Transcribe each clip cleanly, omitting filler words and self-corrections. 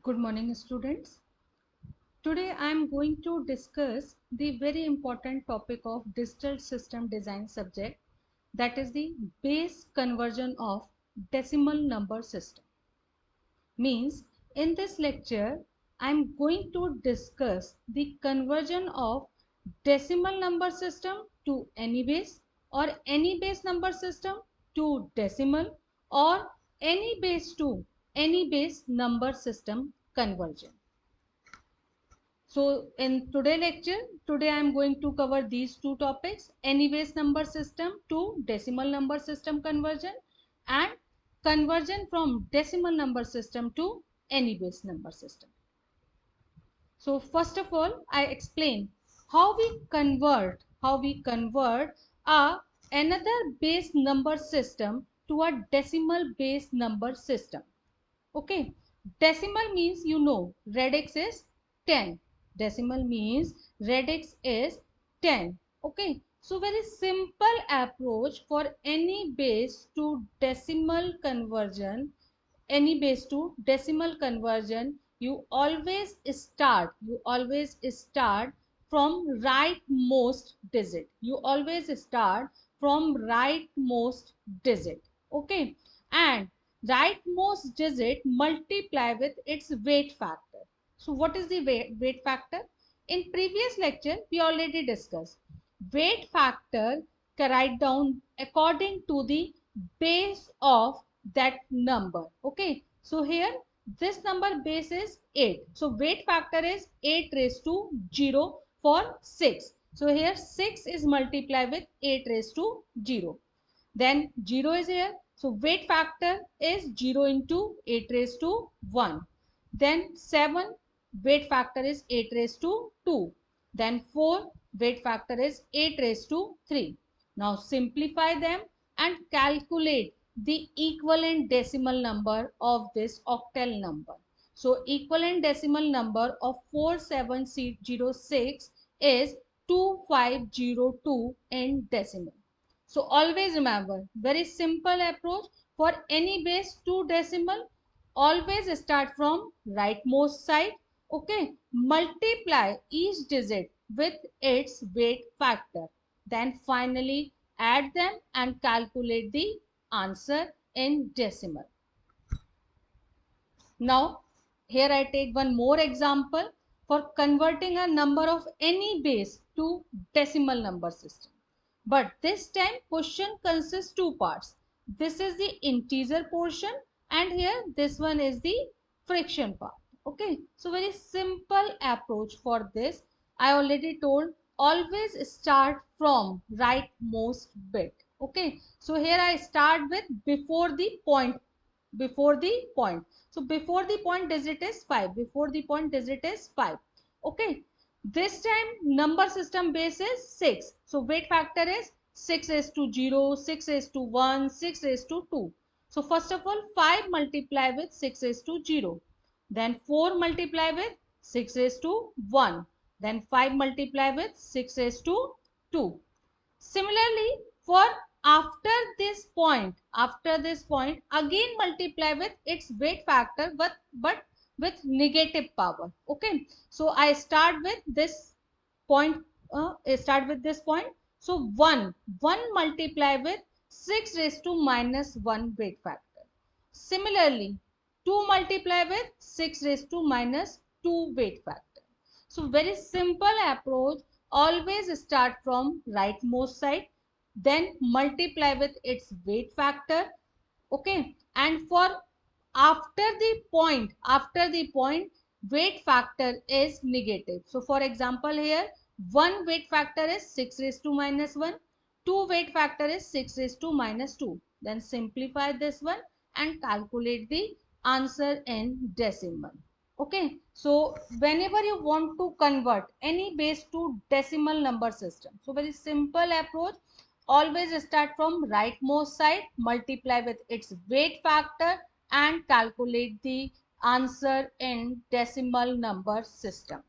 Good morning, students. Today I am going to discuss the very important topic of digital system design subject, that is the base conversion of decimal number system. Means in this lecture I am going to discuss the conversion of decimal number system to any base, or any base number system to decimal, or any base to any base number system conversion. So in today I am going to cover these two topics: any base number system to decimal number system conversion, and conversion from decimal number system to any base number system. So first of all, I explain how we convert a another base number system to a decimal base number system. Okay, decimal means radix is 10. Decimal means radix is 10. Okay, so very simple approach for any base to decimal conversion. Any base to decimal conversion, you always start from rightmost digit. You always start from rightmost digit. Okay, and rightmost digit multiply with its weight factor. So what is the weight factor? In previous lecture we already discussed weight factor. Write down according to the base of that number. Okay, so here this number base is 8, so weight factor is 8 raised to 0 for 6. So here 6 is multiplied with 8 raised to 0. Then 0 is here. So weight factor is 0 into 8 raised to 1. Then 7, weight factor is 8 raised to 2. Then 4, weight factor is 8 raised to 3. Now simplify them and calculate the equivalent decimal number of this octal number. So equivalent decimal number of 4706 is 2502 in decimal. So always remember, very simple approach for any base to decimal. Always start from rightmost side. Okay, multiply each digit with its weight factor. Then finally add them and calculate the answer in decimal. Now here I take one more example for converting a number of any base to decimal number system. But this time question consists two parts. This is the integer portion, and here this one is the fraction part. Okay, so very simple approach for this. I already told, always start from rightmost bit. Okay, so here I start with before the point. So before the point digit is 5. Before the point digit is 5. Okay, this time number system base is 6. So weight factor is 6 is to 0, 6 is to 1, 6 is to 2. So first of all 5 multiply with 6 is to 0. Then 4 multiply with 6 is to 1. Then 5 multiply with 6 is to 2. Similarly, for after this point again multiply with its weight factor, but with negative power. Okay, so I start with this point. So 1 multiply with 6 raised to minus 1 weight factor. Similarly, 2 multiply with 6 raised to minus 2 weight factor. So very simple approach. Always start from rightmost side, then multiply with its weight factor. Okay, and for after the point weight factor is negative. So for example here 1 weight factor is 6 raised to minus 1, 2 weight factor is 6 raised to minus 2. Then simplify this one and calculate the answer in decimal. Okay, so whenever you want to convert any base to decimal number system, so very simple approach. Always start from rightmost side, multiply with its weight factor and calculate the answer in decimal number system.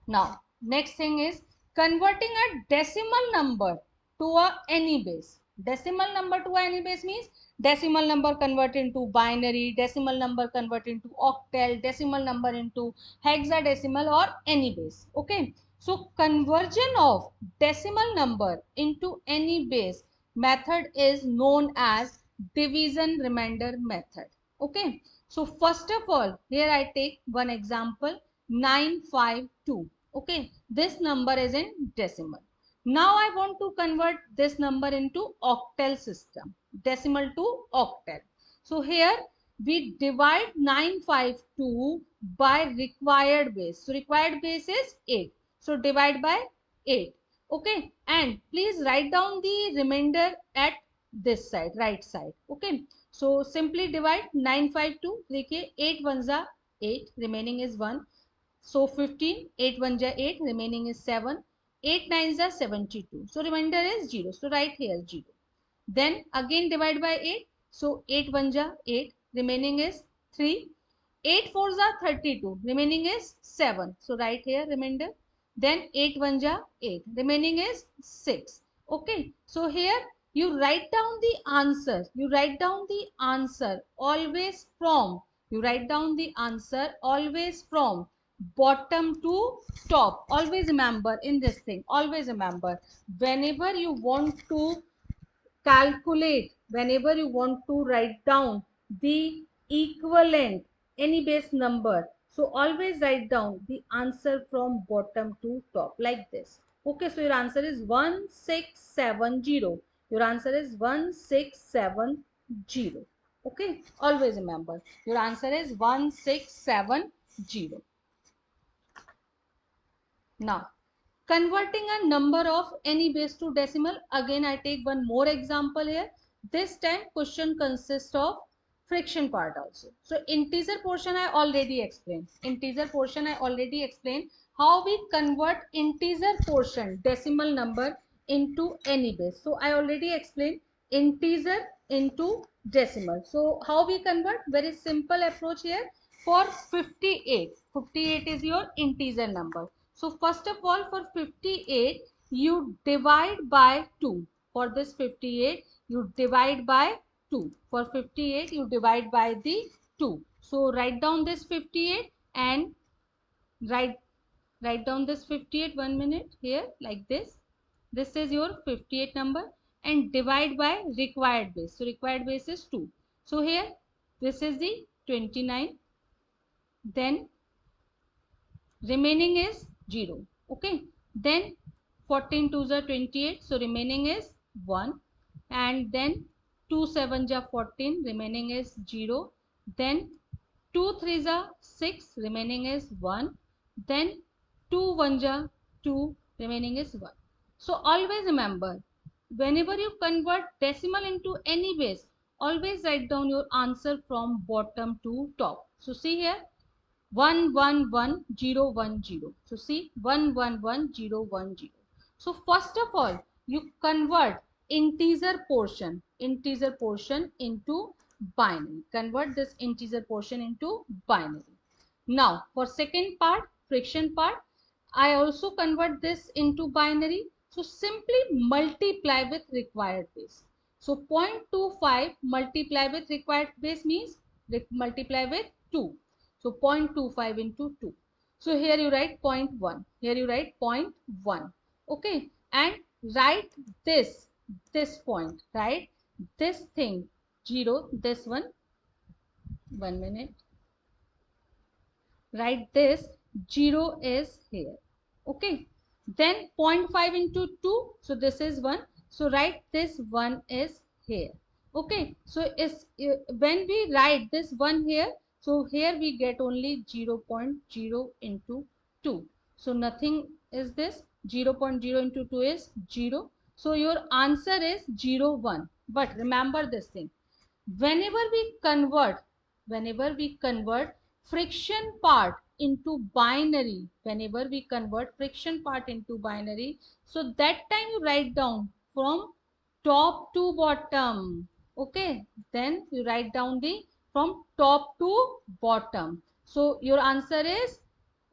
Now next thing is converting a decimal number to a any base. Decimal number to any base means decimal number convert into binary, decimal number convert into octal, decimal number into hexadecimal or any base. Okay. So conversion of decimal number into any base method is known as division remainder method. Okay. So first of all, here I take one example, 952. Okay. This number is in decimal. Now I want to convert this number into octal system, decimal to octal. So here we divide 952 by required base. So required base is 8. So divide by 8. Okay. And please write down the remainder at this side, right side. Okay. So simply divide 952. देखिए 8 ones are 8, remaining is 1. So 15, 8 1 ja 8, remaining is 7. 8 9 are 72. So remainder is 0. So write here 0. Then again divide by 8. So 8 1 ja 8, remaining is 3. 8 4 are 32, remaining is 7. So write here remainder. Then 8 1 ja 8, remaining is 6. Okay. So here you write down the answer. You write down the answer always from. You write down the answer always from bottom to top. Always remember in this thing. Always remember whenever you want to calculate, whenever you want to write down the equivalent any base number, so always write down the answer from bottom to top like this. Okay, so your answer is 1670. Your answer is 1670. Okay, always remember your answer is 1670. Now converting a number of any base to decimal, again I take one more example here. This time question consists of fraction part also. So integer portion I already explained. Integer portion I already explained how we convert integer portion decimal number into any base. So I already explained integer into decimal. So how we convert? Very simple approach here. For 58, 58 is your integer number. So first of all, for 58, you divide by 2. For this 58, you divide by 2. For 58, you divide by the 2. So write down this 58 and write down this 58. 1 minute here like this. This is your 58 number and divide by required base. So required base is 2. So here this is the 29. Then remaining is 0. Okay. Then 14 2s are 28. So remaining is 1. And then 2 7s are 14. Remaining is 0. Then 2 3s are 6. Remaining is 1. Then 2 1s are 2. Remaining is 1. So always remember, whenever you convert decimal into any base, always write down your answer from bottom to top. So see here, 111010. So see 111010. So first of all, you convert integer portion into binary. Convert this integer portion into binary. Now for second part, fraction part, I also convert this into binary. So simply multiply with required base. So 0.25 multiply with required base means multiply with 2. So 0.25 into 2. So here you write 0.1. Here you write 0.1. Okay. And write this point. Write this thing 0. This one. 1 minute. Write this 0 is here. Okay. Then 0.5 into 2. So this is 1. So write this 1 is here. Okay. So is when we write this 1 here, so here we get only 0.0 into 2. So nothing is this. 0.0 into 2 is 0. So your answer is 0 1. But remember this thing. Whenever we convert friction part into binary, so that time you write down from top to bottom. Okay, then you write down the from top to bottom. So your answer is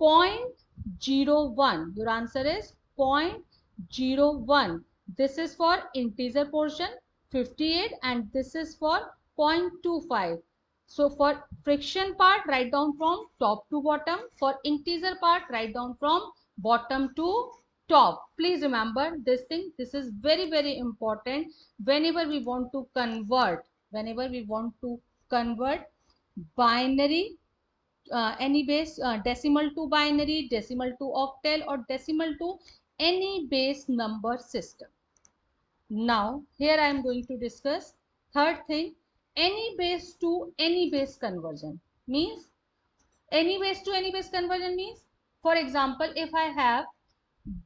0.01. Your answer is 0.01. This is for integer portion. 58 and this is for 0.25. So for fraction part, write down from top to bottom. For integer part, write down from bottom to top. Please remember this thing. This is very, very important whenever we want to convert binary, any base, decimal to binary, decimal to octal, or decimal to any base number system. Now here I am going to discuss third thing, any base to any base conversion. Means any base to any base conversion means, for example, if I have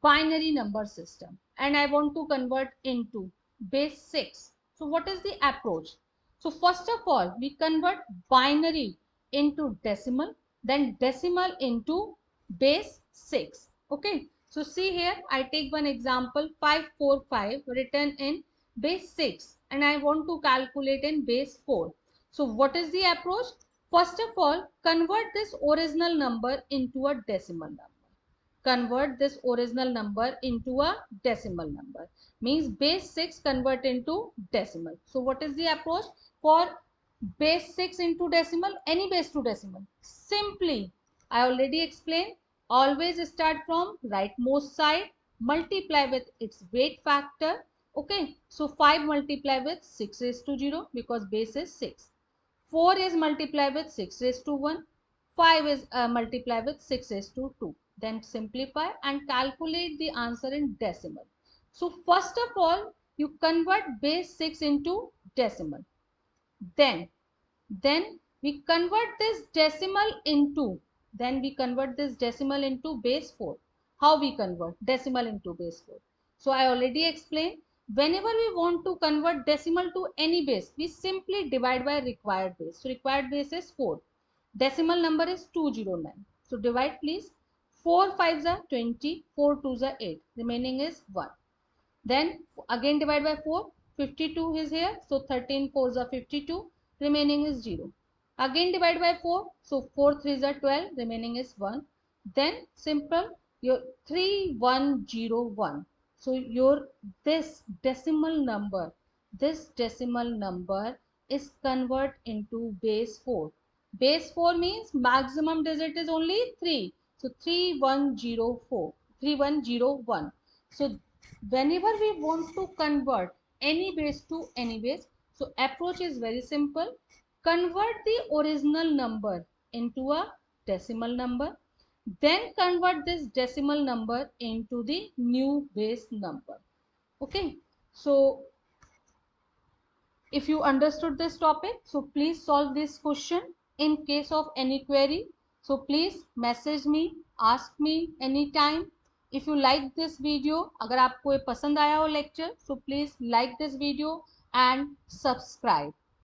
binary number system and I want to convert into base 6. So what is the approach? So first of all, we convert binary into decimal, then decimal into base 6. Okay. So see here, I take one example 545 written in base 6 and I want to calculate in base 4. So what is the approach? First of all, convert this original number into a decimal number. Convert this original number into a decimal number. Means base 6 convert into decimal. So what is the approach for base 6 into decimal? Any base to decimal. Simply, I already explained, always start from rightmost side, multiply with its weight factor. Okay, so 5 multiply with 6 raised to 0 because base is 6. 4 is multiplied with 6 raised to 1. 5 is multiplied with 6 raised to 2. Then simplify and calculate the answer in decimal. So first of all, you convert base 6 into decimal. Then we convert this decimal into base 4. How we convert decimal into base 4? So I already explained, whenever we want to convert decimal to any base, we simply divide by required base. So required base is 4. Decimal number is 209. So divide please. 4 5s are 20, 4 2s are 8. Remaining is 1. Then again divide by 4. 52 is here. So 13 4s are 52. Remaining is 0. Again divide by 4. So 4 3s are 12. Remaining is 1. Then simple, your 3101. So your this decimal number is convert into base 4. Base 4 means maximum digit is only 3. So 3104, 3101. So whenever we want to convert any base to any base, so approach is very simple. Convert the original number into a decimal number, then convert this decimal number into the new base number. Okay, so if you understood this topic, so please solve this question. In case of any query, so please message me, ask me anytime. If you like this video, अगर आपको ये पसंद आया हो lecture, so please like this video and subscribe.